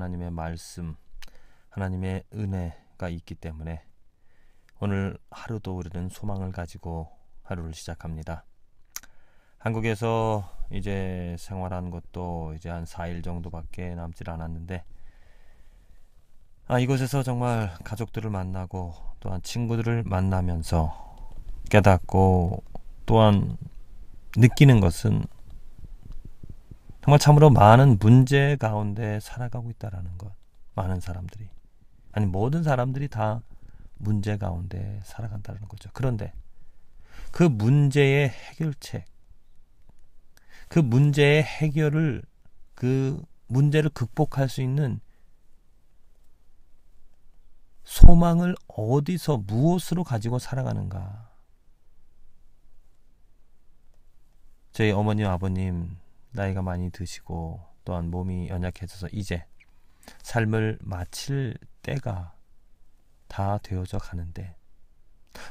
하나님의 말씀, 하나님의 은혜가 있기 때문에 오늘 하루도 우리는 소망을 가지고 하루를 시작합니다. 한국에서 이제 생활한 것도 이제 한 4일 정도밖에 남질 않았는데 이곳에서 정말 가족들을 만나고 또한 친구들을 만나면서 깨닫고 또한 느끼는 것은 정말 참으로 많은 문제 가운데 살아가고 있다는 것. 많은 사람들이, 아니 모든 사람들이 다 문제 가운데 살아간다는 거죠. 그런데 그 문제의 해결책, 그 문제의 해결을, 그 문제를 극복할 수 있는 소망을 어디서 무엇으로 가지고 살아가는가. 저희 어머님 아버님 나이가 많이 드시고 또한 몸이 연약해져서 이제 삶을 마칠 때가 다 되어져 가는데,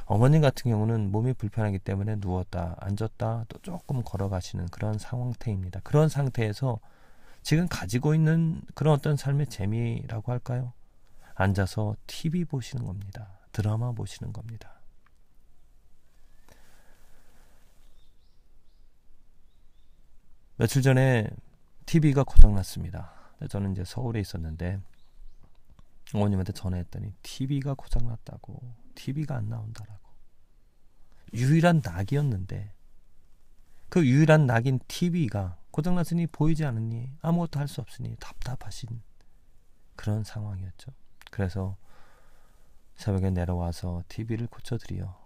어머님 같은 경우는 몸이 불편하기 때문에 누웠다 앉았다 또 조금 걸어가시는 그런 상태입니다. 그런 상태에서 지금 가지고 있는 그런 어떤 삶의 재미라고 할까요? 앉아서 TV 보시는 겁니다. 드라마 보시는 겁니다. 며칠 전에 TV가 고장났습니다. 저는 이제 서울에 있었는데 어머님한테 전화했더니 TV가 고장났다고, TV가 안 나온다라고. 유일한 낙이었는데 그 유일한 낙인 TV가 고장났으니 보이지 않으니 아무것도 할 수 없으니 답답하신 그런 상황이었죠. 그래서 새벽에 내려와서 TV를 고쳐드려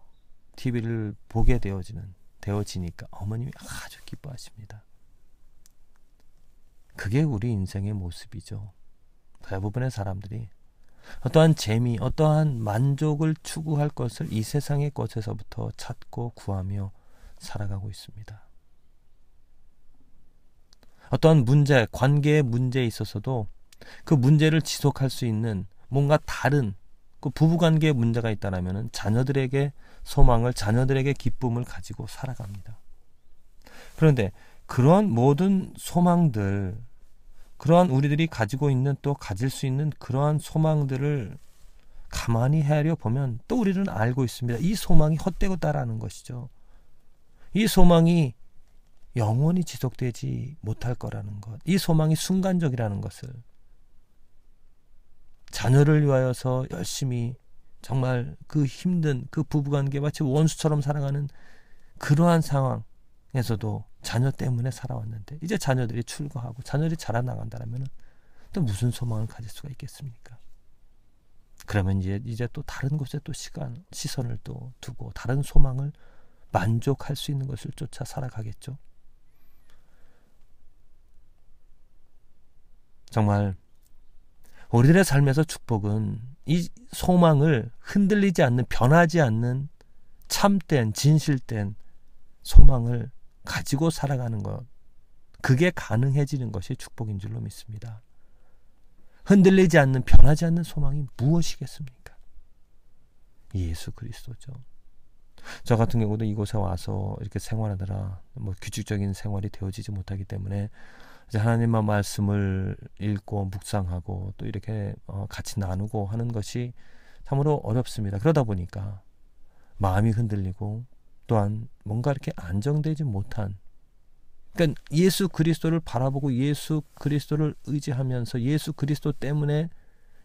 TV를 보게 되어지니까 어머님이 아주 기뻐하십니다. 그게 우리 인생의 모습이죠. 대부분의 사람들이 어떠한 재미, 어떠한 만족을 추구할 것을 이 세상의 것에서부터 찾고 구하며 살아가고 있습니다. 어떠한 문제, 관계의 문제에 있어서도 그 문제를 지속할 수 있는 뭔가 다른 그 부부관계의 문제가 있다면 자녀들에게 소망을, 자녀들에게 기쁨을 가지고 살아갑니다. 그런데 그러한 모든 소망들, 그러한 우리들이 가지고 있는 또 가질 수 있는 그러한 소망들을 가만히 헤아려 보면 또 우리는 알고 있습니다. 이 소망이 헛되고다라는 것이죠. 이 소망이 영원히 지속되지 못할 거라는 것, 이 소망이 순간적이라는 것을, 자녀를 위하여서 열심히 정말 그 힘든 그 부부관계 마치 원수처럼 살아가는 그러한 상황에서도 자녀 때문에 살아왔는데 이제 자녀들이 출가하고 자녀들이 자라나간다면 또 무슨 소망을 가질 수가 있겠습니까? 그러면 이제 또 다른 곳에 또 시선을 또 두고 다른 소망을 만족할 수 있는 것을 쫓아 살아가겠죠. 정말 우리들의 삶에서 축복은 이 소망을 흔들리지 않는, 변하지 않는 참된, 진실된 소망을 가지고 살아가는 것, 그게 가능해지는 것이 축복인 줄로 믿습니다. 흔들리지 않는, 변하지 않는 소망이 무엇이겠습니까? 예수 그리스도죠. 저 같은 경우도 이곳에 와서 이렇게 생활하느라 규칙적인 생활이 되어지지 못하기 때문에 이제 하나님의 말씀을 읽고 묵상하고 또 이렇게 같이 나누고 하는 것이 참으로 어렵습니다. 그러다 보니까 마음이 흔들리고 또한 뭔가 이렇게 안정되지 못한, 그러니까 예수 그리스도를 바라보고 예수 그리스도를 의지하면서 예수 그리스도 때문에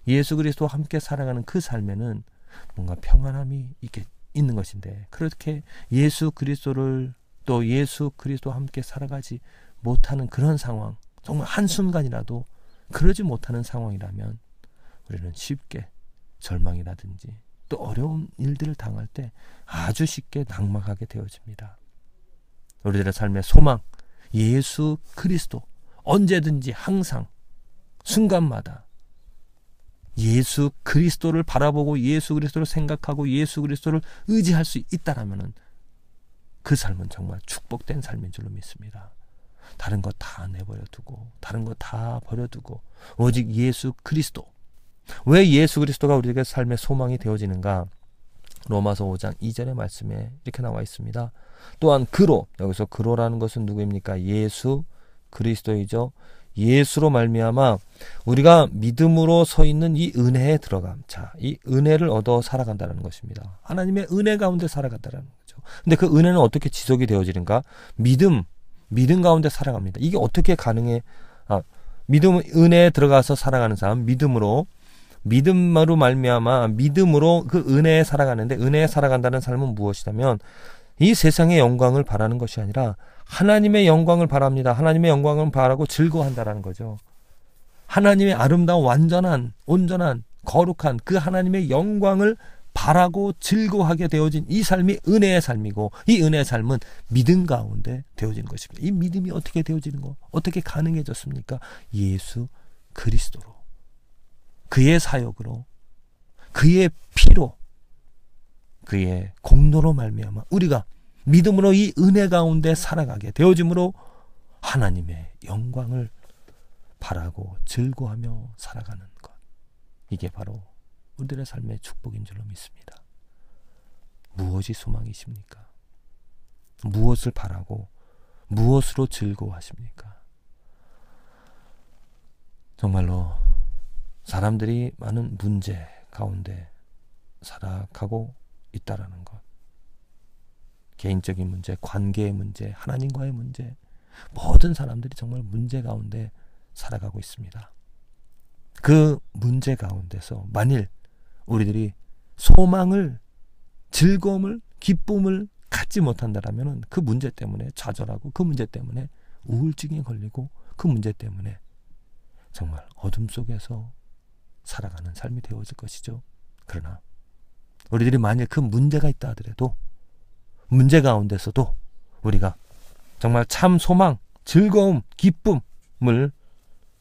예수 그리스도와 함께 살아가는 그 삶에는 뭔가 평안함이 있는 것인데, 그렇게 예수 그리스도를 또 예수 그리스도와 함께 살아가지 못하는 그런 상황, 정말 한순간이라도 그러지 못하는 상황이라면 우리는 쉽게 절망이라든지 또 어려운 일들을 당할 때 아주 쉽게 낙망하게 되어집니다. 우리들의 삶의 소망, 예수 그리스도, 언제든지 항상 순간마다 예수 그리스도를 바라보고 예수 그리스도를 생각하고 예수 그리스도를 의지할 수 있다라면 그 삶은 정말 축복된 삶인 줄로 믿습니다. 다른 거 다 내버려 두고, 다른 거 다 버려두고 오직 예수 그리스도. 왜 예수 그리스도가 우리에게 삶의 소망이 되어지는가? 로마서 5장 2절의 말씀에 이렇게 나와 있습니다. 또한 그로, 여기서 그로라는 것은 누구입니까? 예수 그리스도이죠. 예수로 말미암아 우리가 믿음으로 서 있는 이 은혜에 들어감. 자, 이 은혜를 얻어 살아간다는 것입니다. 하나님의 은혜 가운데 살아간다는 거죠. 근데 그 은혜는 어떻게 지속이 되어지는가? 믿음 가운데 살아갑니다. 이게 어떻게 가능해? 믿음, 은혜에 들어가서 살아가는 사람, 믿음으로 말미암아 믿음으로 그 은혜에 살아가는데, 은혜에 살아간다는 삶은 무엇이냐면 이 세상의 영광을 바라는 것이 아니라 하나님의 영광을 바랍니다. 하나님의 영광을 바라고 즐거워한다라는 거죠. 하나님의 아름다운 완전한 온전한 거룩한 그 하나님의 영광을 바라고 즐거워하게 되어진 이 삶이 은혜의 삶이고, 이 은혜의 삶은 믿음 가운데 되어지는 것입니다. 이 믿음이 어떻게 되어지는 거? 어떻게 가능해졌습니까? 예수 그리스도로, 그의 사역으로, 그의 피로, 그의 공로로 말미암아 우리가 믿음으로 이 은혜 가운데 살아가게 되어짐으로 하나님의 영광을 바라고 즐거워하며 살아가는 것, 이게 바로 우리들의 삶의 축복인 줄로 믿습니다. 무엇이 소망이십니까? 무엇을 바라고 무엇으로 즐거워하십니까? 정말로 사람들이 많은 문제 가운데 살아가고 있다라는 것, 개인적인 문제, 관계의 문제, 하나님과의 문제, 모든 사람들이 정말 문제 가운데 살아가고 있습니다. 그 문제 가운데서 만일 우리들이 소망을, 즐거움을, 기쁨을 갖지 못한다면 그 문제 때문에 좌절하고, 그 문제 때문에 우울증에 걸리고, 그 문제 때문에 정말 어둠 속에서 살아가는 삶이 되어질 것이죠. 그러나 우리들이 만일 그 문제가 있다 하더라도 문제 가운데서도 우리가 정말 참 소망, 즐거움, 기쁨을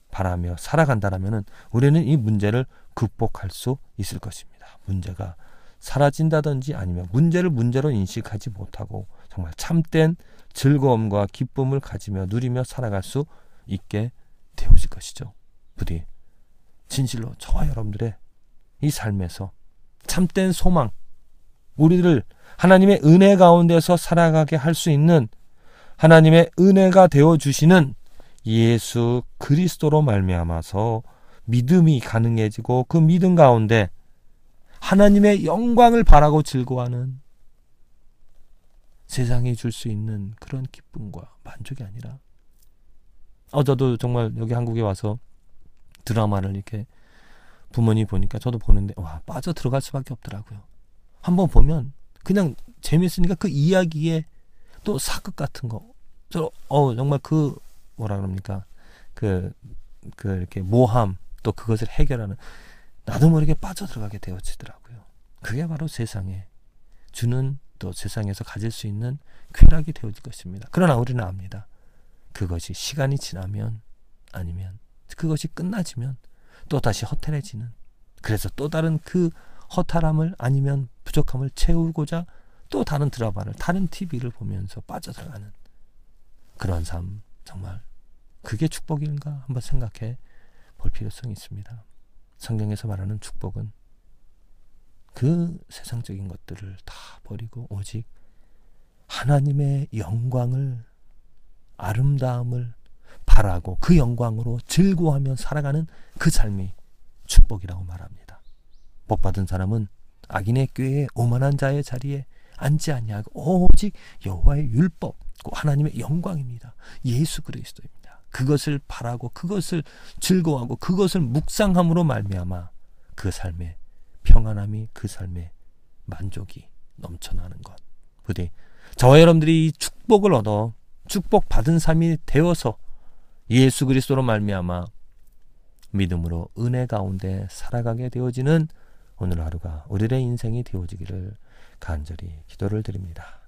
바라며 살아간다면 우리는 이 문제를 극복할 수 있을 것입니다. 문제가 사라진다든지 아니면 문제를 문제로 인식하지 못하고 정말 참된 즐거움과 기쁨을 가지며 누리며 살아갈 수 있게 되어질 것이죠. 부디 진실로 저와 여러분들의 이 삶에서 참된 소망, 우리를 하나님의 은혜 가운데서 살아가게 할 수 있는 하나님의 은혜가 되어주시는 예수 그리스도로 말미암아서 믿음이 가능해지고, 그 믿음 가운데 하나님의 영광을 바라고 즐거워하는, 세상이 줄 수 있는 그런 기쁨과 만족이 아니라, 저도 정말 여기 한국에 와서 드라마를 이렇게 부모님 보니까 저도 보는데 빠져 들어갈 수밖에 없더라고요. 한번 보면 그냥 재밌으니까 그 이야기에 또 사극 같은 거, 정말 그 뭐라 그럽니까, 그 이렇게 모함, 또 그것을 해결하는, 나도 모르게 빠져 들어가게 되어지더라고요. 그게 바로 세상에 주는, 또 세상에서 가질 수 있는 쾌락이 되어질 것입니다. 그러나 우리는 압니다. 그것이 시간이 지나면, 아니면 그것이 끝나지면 또 다시 허탈해지는, 그래서 또 다른 그 허탈함을 아니면 부족함을 채우고자 또 다른 드라마를, 다른 TV를 보면서 빠져들어가는 그러한 삶, 정말 그게 축복인가 한번 생각해 볼 필요성이 있습니다. 성경에서 말하는 축복은 그 세상적인 것들을 다 버리고 오직 하나님의 영광을, 아름다움을 바라고 그 영광으로 즐거워하며 살아가는 그 삶이 축복이라고 말합니다. 복받은 사람은 악인의 꾀에 오만한 자의 자리에 앉지 아니하고 오직 여호와의 율법, 하나님의 영광입니다. 예수 그리스도입니다. 그것을 바라고 그것을 즐거워하고 그것을 묵상함으로 말미암아 그 삶의 평안함이, 그 삶의 만족이 넘쳐나는 것, 부디 저와 여러분들이 이 축복을 얻어 축복받은 삶이 되어서 예수 그리스도로 말미암아 믿음으로 은혜 가운데 살아가게 되어지는 오늘 하루가 우리의 인생이 되어지기를 간절히 기도를 드립니다.